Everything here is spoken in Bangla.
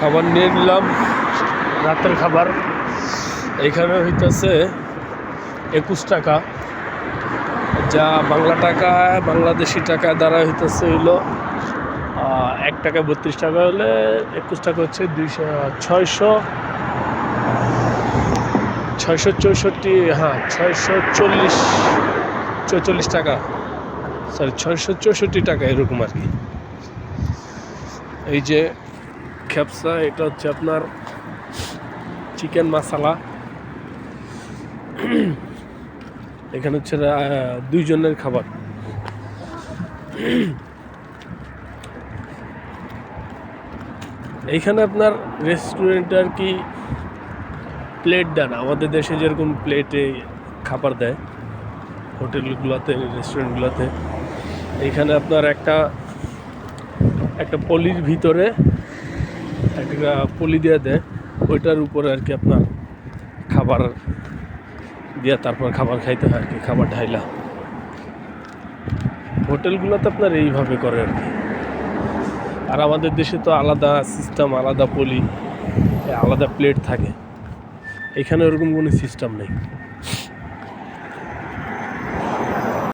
খাবার নিয়ে নিলাম, রাতের খাবার। এইখানে হইতেছে 21 টাকা, যা বাংলা টাকা বাংলাদেশি টাকা দ্বারা হইতেছে হইলো 1 টাকা 32 টাকা, হলে 21 টাকা হচ্ছে 664, হ্যাঁ 644 টাকা, সরি 664 টাকা এরকম আর কি। এই যে খেপসা, এটা হচ্ছে আপনার চিকেন মশলা। এখানে হচ্ছে 2 জনের খাবার। এইখানে আপনার রেস্টুরেন্টে আর কি প্লেট দেন, আমাদের দেশে যেরকম প্লেটে খাবার দেয় হোটেলগুলোতে, রেস্টুরেন্টগুলোতে, এইখানে আপনার একটা পলির ভিতরে একটা পলি দিয়ে দেয়, ওইটার উপরে আর কি আপনার খাবার দিয়ে তারপর খাবার খাইতে হয় আর কি, খাবার ঢাইলা। হোটেলগুলোতে আপনার এইভাবে করে আর কি। আর আমাদের দেশে তো আলাদা সিস্টেম, আলাদা পলি, আলাদা প্লেট থাকে। এখানে ওরকম কোনো সিস্টেম নেই।